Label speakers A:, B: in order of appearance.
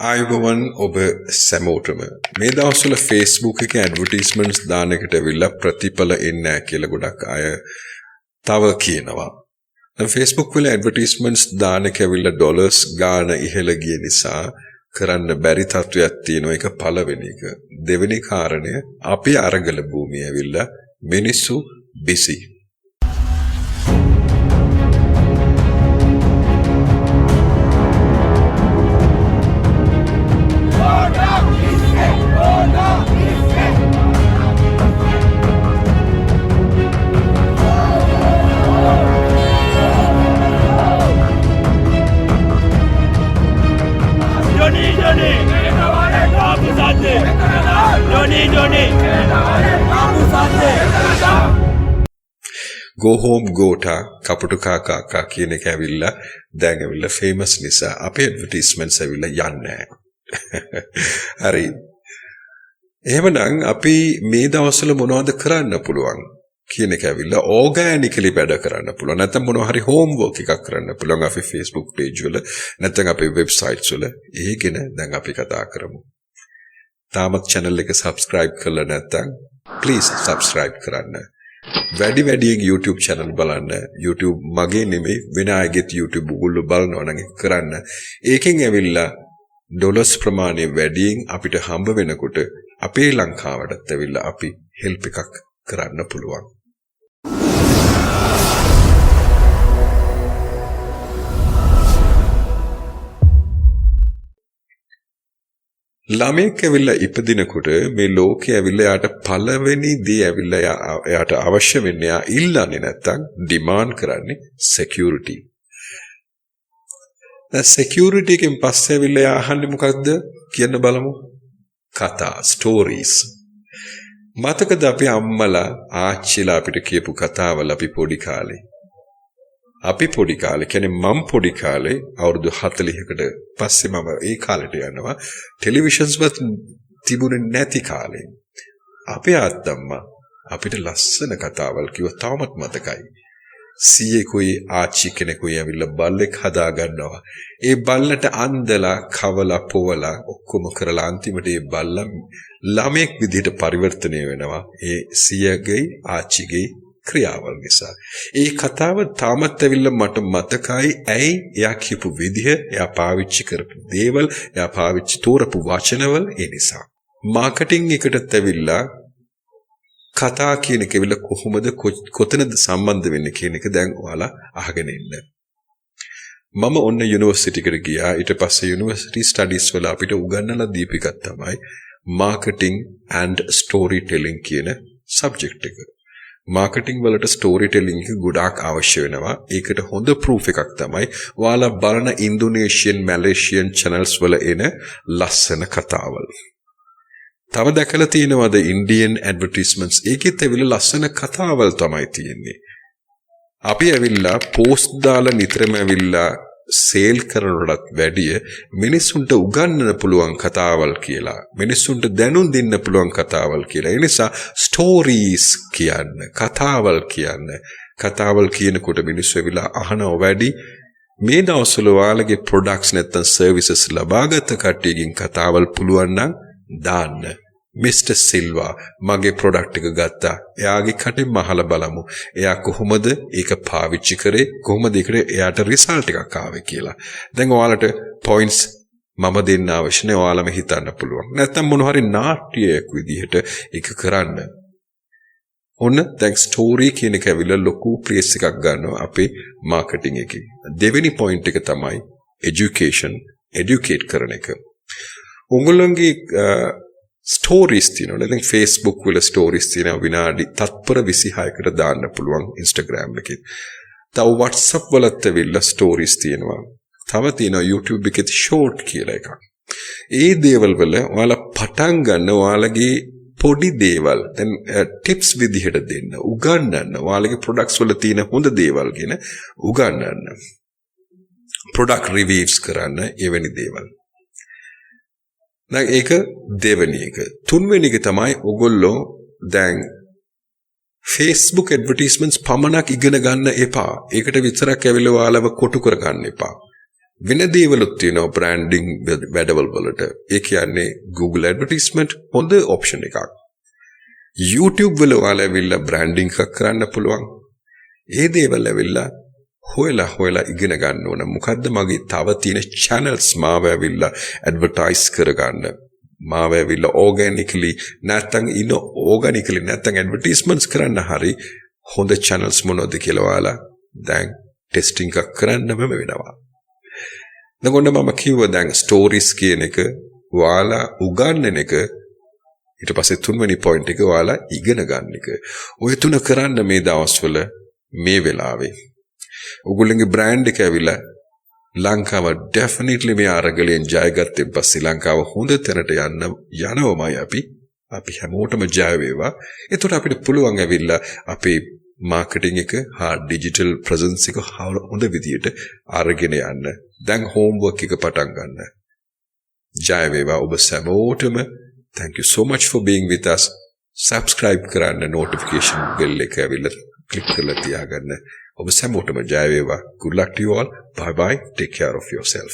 A: ආයුබෝවන් ඔබ සැමෝටම මේ දවස්වල Facebook එකේ ඇඩ්වර්ටයිස්මන්ට්ස් දාන එකට ඇවිල්ලා ප්‍රතිඵල එන්නේ නැහැ කියලා ගොඩක් අය තව කියනවා. දැන් Facebook වල ඇඩ්වර්ටයිස්මන්ට්ස් දාන එක ඇවිල්ලා ඩොලර්ස් ගාන ඉහළ ගිය නිසා කරන්න බැරි තත්වයක් තියෙනවා. ඒක පළවෙනි එක. දෙවෙනි කාරණය අපි අරගල භූමිය ඇවිල්ලා මිනිස්සු busy. Go home gota kaputu kaka කියන එක ඇවිල්ලා දැන් ඇවිල්ලා famous නිසා අපේ advertisements ඇවිල්ලා යන්නේ හරි. එහෙමනම් අපි මේ දවස්වල මොනවද කරන්න පුළුවන් කියන එක ඇවිල්ලා organically වැඩ කරන්න පුළුවන්. නැත්නම් මොනවා හරි homework එකක් කරන්න පුළුවන් අපේ Facebook page වල නැත්නම් අපේ websites වල. ඒකෙන දැන් අපි කතා කරමු. තාමත් channel එක subscribe කරලා නැත්නම් please subscribe කරන්න. වැඩියෙන් YouTube channel බලන්න. YouTube මගේ නෙමෙයි වෙන අයගේත් YouTube උගුල්ල බලනවා නම් ඒක කරන්න. ඒකෙන් ඇවිල්ලා ඩොලර්ස් ප්‍රමාණය වැඩියෙන් අපිට හම්බ වෙනකොට අපේ ලංකාවටත් ඇවිල්ලා අපි help එකක් කරන්න පුළුවන්. ළමෙක් ඇවිල්ලා ඉපදිනකොට මේ ලෝකේ ඇවිල්ලා යාට පළවෙනි දේ ඇවිල්ලා යාට අවශ්‍ය වෙන්නේ යා ඉල්ලන්නේ නැත්තම් ඩිමාන්ඩ් කරන්නේ security. දැන් security එකෙන් පස්සේ ඇවිල්ලා යා අහන්නේ මොකක්ද කියන්න බලමු. කතා stories. මතකද අපි අම්මලා ආච්චිලා අපිට කියපු කතාවල් අපි පොඩි කාලේ. අපි පොඩි කාලේ කියන්නේ මම පොඩි කාලේ අවුරුදු 40කට පස්සේ මම ඒ කාලෙට යනවා ටෙලිවිෂන්ස් වත් තිබුණේ නැති කාලේ අපේ ආත්තම්මා අපිට ලස්සන කතාවල් කිව්ව තාමත් මතකයි. සීයේකුයි ආච්චි කෙනෙකුයි ඇවිල්ලා බල්ලෙක් හදා ගන්නවා. ඒ බල්ලට අන්දලා කවලා පොවලා ඔක්කොම කරලා අන්තිමට ඒ බල්ලා ළමෙක් විදිහට පරිවර්තනය වෙනවා. ඒ සීයගේ ආච්චිගේ ක්‍රියාවල් නිසා. ඒ කතාව තාමත් ඇවිල්ලා මට මතකයි. ඇයි? එයා කියපු විදිහ, එයා පාවිච්චි කරපු දේවල්, එයා පාවිච්චි තෝරපු වචනවල ඒ නිසා. මාකටිං එකටත් ඇවිල්ලා කතා කියන එක ඇවිල්ලා කොහොමද කොතනද සම්බන්ධ වෙන්නේ කියන එක දැන් ඔයාලා අහගෙන ඉන්න. මම ඔන්න යුනිවර්සිටි එකට ගියා. ඊට පස්සේ යුනිවර්සිටි ස්ටඩීස් වල අපිට උගන්වලා දීපු එකක් තමයි මාකටිං and storytelling කියන සබ්ජෙක්ට් එක. මාකටිං වලට ස්ටෝරි ටෙලිං එක ගොඩාක් අවශ්‍ය වෙනවා. ඒකට හොඳ ප්‍රූෆ් එකක් තමයි ඔයාලා බලන ඉන්දුනේෂියන් මැලේසියන් channels වල එන ලස්සන කතාවල්. තව දැකලා තියෙනවද ඉන්දියන් ඇඩ්වර්ටයිස්මන්ට්ස්? ඒකෙත් ඇවිල්ලා ලස්සන කතාවල් තමයි තියෙන්නේ. අපි ඇවිල්ලා පෝස්ට් දාලා නිතරම ඇවිල්ලා සේල් කරනවටත් වැඩිය මිනිස්සුන්ට උගන්වන්න පුළුවන් කතාවල් කියලා. මිනිස්සුන්ට දැනුම් දෙන්න පුළුවන් කතාවල් කියලා. ඒ නිසා ස්ටෝරීස් කියන්න, කතාවල් කියන්න. කතාවල් කියනකොට මිනිස්සු ඇවිල්ලා අහනව වැඩි. මේ දවස්වල ඔයාලගේ ප්‍රොඩක්ට්ස් නැත්නම් සර්විසස් ලබාගත් කට්ටියකින් කතාවල් පුළුවන් නම් දාන්න. මිස්ටර් සිල්වා මගේ ප්‍රොඩක්ට් එක ගත්තා. එයාගේ කටින් මහලා බලමු. එයා කොහොමද ඒක පාවිච්චි කරේ? කොහොමද ඒකට එයාට රිසල්ට් එකක් ආවේ කියලා. දැන් ඔයාලට පොයින්ට්ස් මම දෙන්න අවශ්‍ය නැහැ. ඔයාලම හිතන්න පුළුවන්. නැත්නම් මොන හරි නාට්‍යයක් විදිහට ඒක කරන්න. ඔන්න දැන් ස්ටෝරි කියන එක ඇවිල්ලා ලොකු ප්ලේස් එකක් ගන්නවා අපේ මාකටිං එකේ. දෙවෙනි පොයින්ට් එක තමයි এডুকেෂන්, এডুকেට් කරන එක. උගලංගේ ස්ටෝරීස් තියෙනවා. දැන් Facebook වල ස්ටෝරීස් තියෙනවා විනාඩි තත්පර 26කට දාන්න පුළුවන් Instagram එකේ. තව WhatsApp වලත් ඇවිල්ලා ස්ටෝරීස් තියෙනවා. තව තියෙනවා YouTube එකේ short කියලා එකක්. ඒ දේවල් වල ඔයාලා පටන් ගන්න ඔයාලගේ පොඩි දේවල් දැන් ටිප්ස් විදිහට දෙන්න, උගන්වන්න. ඔයාලගේ products වල තියෙන හොඳ දේවල් ගැන උගන්වන්න. product reviews කරන්න එවැනි දේවල්. දැන් ඒක දෙවෙනි එක. තුන්වෙනි එක තමයි ඔයගොල්ලෝ දැන් Facebook advertisements පමණක් ඉගෙන ගන්න එපා. ඒකට විතරක් ඇවිල්ලා ඔයාලව කොටු කර ගන්න එපා. වෙන දේවලුත් තියෙනවා බ්‍රෑන්ඩින් වැඩවල වලට. ඒ කියන්නේ Google ඇඩ්වර්ටයිස්මන්ට් හොඳ ඔප්ෂන් එකක්. YouTube වල ඔයාලා ඇවිල්ලා බ්‍රෑන්ඩින් එකක් කරන්න පුළුවන්. ඒ දේවල් ඇවිල්ලා හොයලා ඉගෙන ගන්න ඕන. මොකද්ද මගේ තව තියෙන channels මාව ඇවිල්ලා ඇඩ්වර්ටයිස් කරගන්න. මාව ඇවිල්ලා organically නැත්නම් ඇඩ්වර්ටයිස්මන්ට්ස් කරන්න හරි හොඳ channels මොනවද කියලා ඔයාලා දැන් ටෙස්ටිං එකක් කරන්නම වෙනවා. එතකොට මම කිව්වා දැන් ස්ටෝරිස් කියන එක ඔයාලා උගන්වන එක ඊට පස්සේ තුන්වෙනි පොයින්ට් එක ඔයාලා ඉගෙන ගන්න එක. ඔය තුන කරන්න මේ දවස්වල මේ වෙලාවේ. ඔයගොල්ලන්ගේ බ්‍රෑන්ඩ් එක ඇවිල්ලා ලංකාව ඩෙෆිනිට්ලි මේ අරගලෙන් ජයගත්තෙන් පස්සේ ලංකාව හොඳ තැනට යනවමයි අපි හැමෝටම ජය වේවා. ඒතකොට අපිට පුළුවන් ඇවිල්ලා අපේ මාකටිං එක හා ඩිජිටල් ප්‍රසන්ස් එක හොඳ විදියට අරගෙන යන්න. දැන් හෝම්වර්ක් එක පටන් ගන්න. ජය වේවා ඔබ සැමෝටම. Thank you so much for being with us. Subscribe කරන්න notification bell එක ඇවිල්ලා click කරලා තියාගන්න. ඔබ සැමෝටම ජය වේවා. Good luck to you all. Bye bye. Take care of yourself.